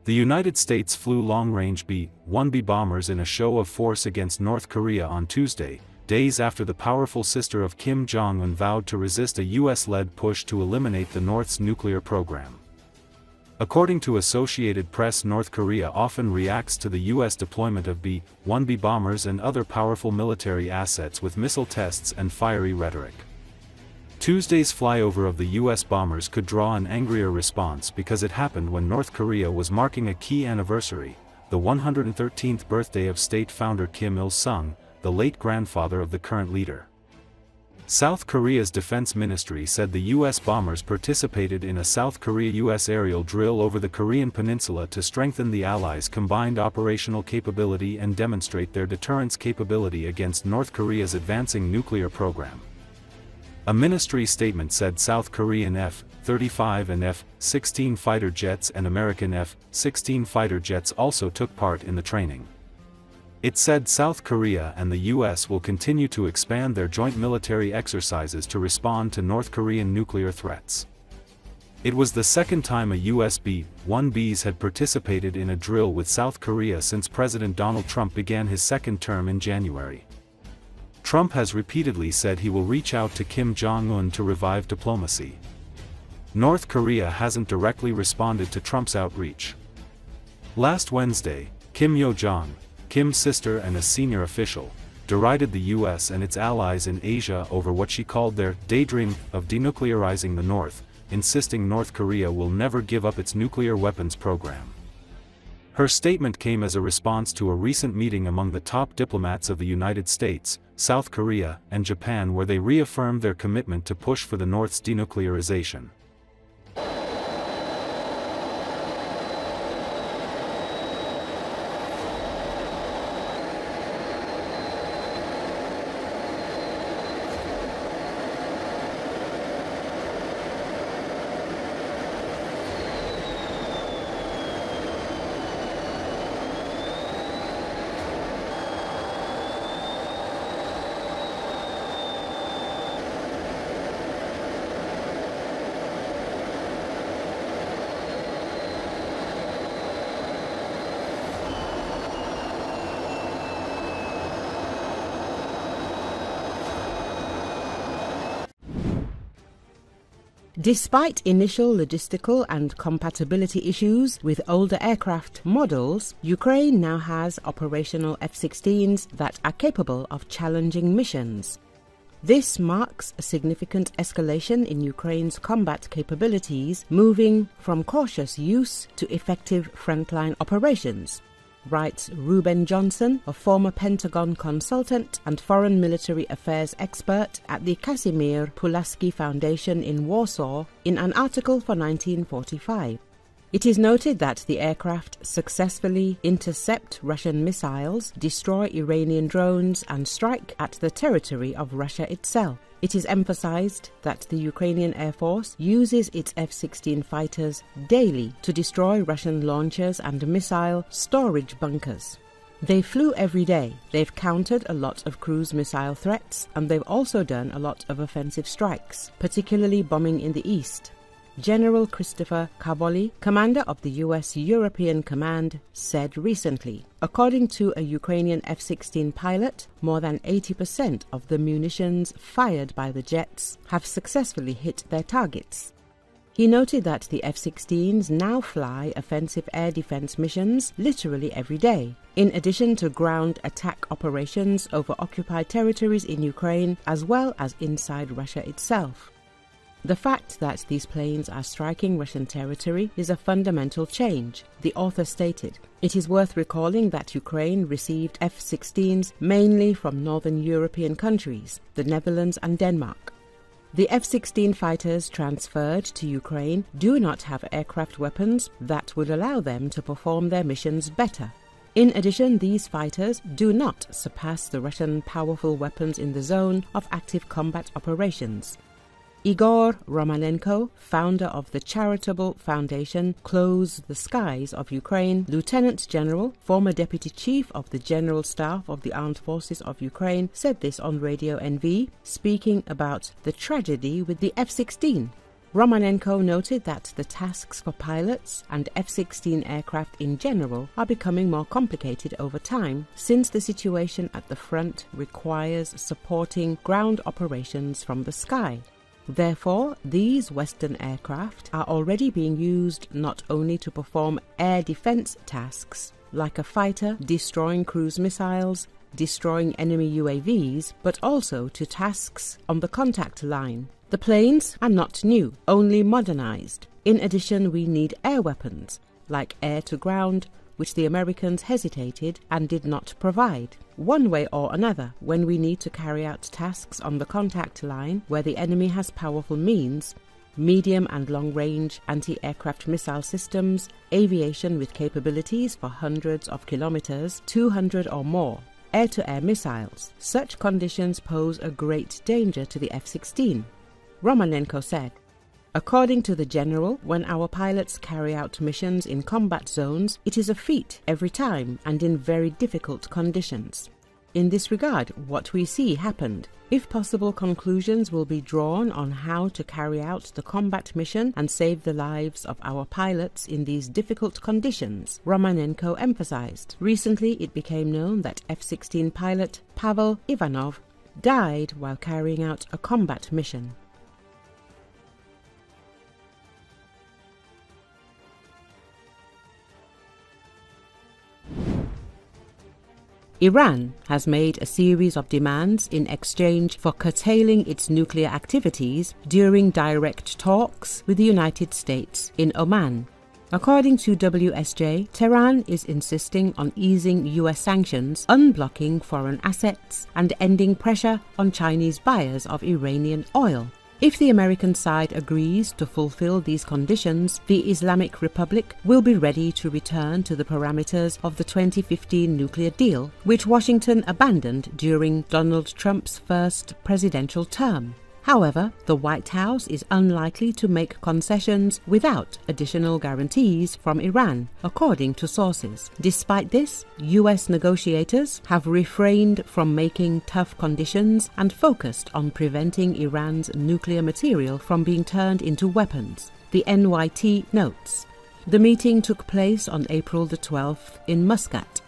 The United States flew long-range B-1B bombers in a show of force against North Korea on Tuesday, days after the powerful sister of Kim Jong Un vowed to resist a US-led push to eliminate the North's nuclear program. According to Associated Press, North Korea often reacts to the US deployment of B-1B bombers and other powerful military assets with missile tests and fiery rhetoric. Tuesday's flyover of the US bombers could draw an angrier response because it happened when North Korea was marking a key anniversary, the 113th birthday of state founder Kim Il-sung, the late grandfather of the current leader. South Korea's defense ministry said the US bombers participated in a South Korea-U.S. aerial drill over the Korean Peninsula to strengthen the Allies' combined operational capability and demonstrate their deterrence capability against North Korea's advancing nuclear program. A ministry statement said South Korean F-35 and F-16 fighter jets and American F-16 fighter jets also took part in the training. It said South Korea and the U.S. will continue to expand their joint military exercises to respond to North Korean nuclear threats. It was the second time a U.S. B-1Bs had participated in a drill with South Korea since President Donald Trump began his second term in January. Trump has repeatedly said he will reach out to Kim Jong Un to revive diplomacy. North Korea hasn't directly responded to Trump's outreach. Last Wednesday, Kim Yo-jong, Kim's sister and a senior official, derided the US and its allies in Asia over what she called their daydream of denuclearizing the North, insisting North Korea will never give up its nuclear weapons program. Her statement came as a response to a recent meeting among the top diplomats of the United States, South Korea, and Japan, where they reaffirmed their commitment to push for the North's denuclearization. Despite initial logistical and compatibility issues with older aircraft models, Ukraine now has operational F-16s that are capable of challenging missions. This marks a significant escalation in Ukraine's combat capabilities, moving from cautious use to effective frontline operations, writes Ruben Johnson, a former Pentagon consultant and foreign military affairs expert at the Casimir Pulaski Foundation in Warsaw, in an article for 1945. It is noted that the aircraft successfully intercept Russian missiles, destroy Iranian drones, and strike at the territory of Russia itself. It is emphasized that the Ukrainian Air Force uses its F-16 fighters daily to destroy Russian launchers and missile storage bunkers. They flew every day, they've countered a lot of cruise missile threats, and they've also done a lot of offensive strikes, particularly bombing in the east. General Christopher Cavoli, commander of the U.S. European Command, said recently. According to a Ukrainian F-16 pilot, more than 80% of the munitions fired by the jets have successfully hit their targets. He noted that the F-16s now fly offensive air defense missions literally every day, in addition to ground attack operations over occupied territories in Ukraine as well as inside Russia itself. The fact that these planes are striking Russian territory is a fundamental change, the author stated. It is worth recalling that Ukraine received F-16s mainly from northern European countries, the Netherlands and Denmark. The F-16 fighters transferred to Ukraine do not have aircraft weapons that would allow them to perform their missions better. In addition, these fighters do not surpass the Russian powerful weapons in the zone of active combat operations. Igor Romanenko, founder of the charitable foundation Close the Skies of Ukraine, Lieutenant General, former Deputy Chief of the General Staff of the Armed Forces of Ukraine, said this on Radio NV, speaking about the tragedy with the F-16. Romanenko noted that the tasks for pilots and F-16 aircraft in general are becoming more complicated over time, since the situation at the front requires supporting ground operations from the sky. Therefore, these Western aircraft are already being used not only to perform air defense tasks, like a fighter destroying cruise missiles, destroying enemy UAVs, but also to tasks on the contact line. The planes are not new, only modernized. In addition, we need air weapons, like air-to-ground, which the Americans hesitated and did not provide. One way or another, when we need to carry out tasks on the contact line where the enemy has powerful means, medium and long-range anti-aircraft missile systems, aviation with capabilities for hundreds of kilometers, 200 or more, air-to-air missiles, such conditions pose a great danger to the F-16. Romanenko said, "According to the general, when our pilots carry out missions in combat zones, it is a feat every time and in very difficult conditions. In this regard, what we see happened. If possible, conclusions will be drawn on how to carry out the combat mission and save the lives of our pilots in these difficult conditions," Romanenko emphasized. Recently, it became known that F-16 pilot Pavel Ivanov died while carrying out a combat mission. Iran has made a series of demands in exchange for curtailing its nuclear activities during direct talks with the United States in Oman. According to WSJ, Tehran is insisting on easing US sanctions, unblocking foreign assets, and ending pressure on Chinese buyers of Iranian oil. If the American side agrees to fulfill these conditions, the Islamic Republic will be ready to return to the parameters of the 2015 nuclear deal, which Washington abandoned during Donald Trump's first presidential term. However, the White House is unlikely to make concessions without additional guarantees from Iran, according to sources. Despite this, US negotiators have refrained from making tough conditions and focused on preventing Iran's nuclear material from being turned into weapons, the NYT notes. The meeting took place on April the 12th in Muscat.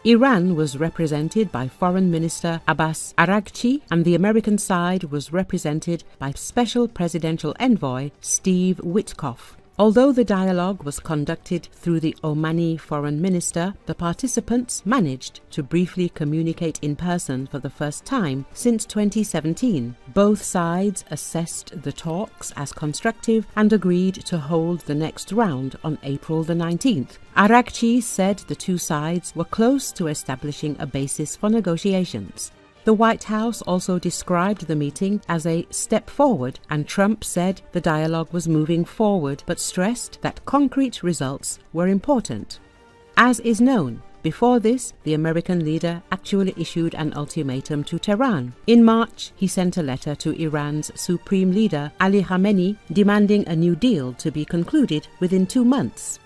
Iran was represented by Foreign Minister Abbas Araghchi, and the American side was represented by Special Presidential Envoy Steve Witkoff. Although the dialogue was conducted through the Omani foreign minister, the participants managed to briefly communicate in person for the first time since 2017. Both sides assessed the talks as constructive and agreed to hold the next round on April the 19th. Araghchi said the two sides were close to establishing a basis for negotiations. The White House also described the meeting as a step forward, and Trump said the dialogue was moving forward but stressed that concrete results were important. As is known, before this, the American leader actually issued an ultimatum to Tehran. In March, he sent a letter to Iran's supreme leader, Ali Khamenei, demanding a new deal to be concluded within 2 months.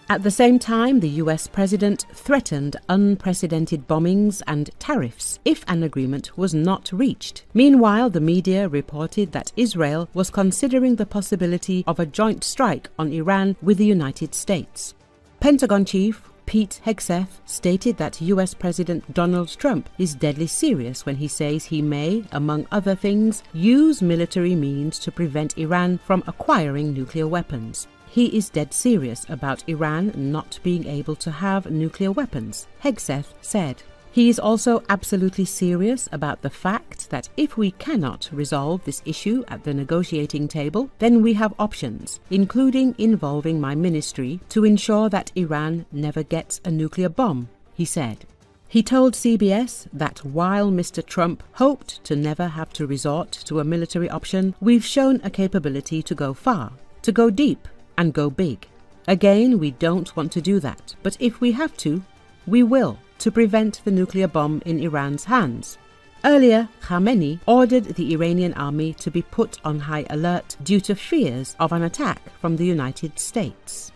At the same time, the US president threatened unprecedented bombings and tariffs if an agreement was not reached. Meanwhile, the media reported that Israel was considering the possibility of a joint strike on Iran with the United States. Pentagon chief Pete Hegseth stated that US President Donald Trump is deadly serious when he says he may, among other things, use military means to prevent Iran from acquiring nuclear weapons. He is dead serious about Iran not being able to have nuclear weapons, Hegseth said. He is also absolutely serious about the fact that if we cannot resolve this issue at the negotiating table, then we have options, including involving my ministry to ensure that Iran never gets a nuclear bomb, he said. He told CBS that while Mr. Trump hoped to never have to resort to a military option, we've shown a capability to go far, to go deep, and go big. Again, we don't want to do that, but if we have to, we will, to prevent the nuclear bomb in Iran's hands. Earlier, Khamenei ordered the Iranian army to be put on high alert due to fears of an attack from the United States.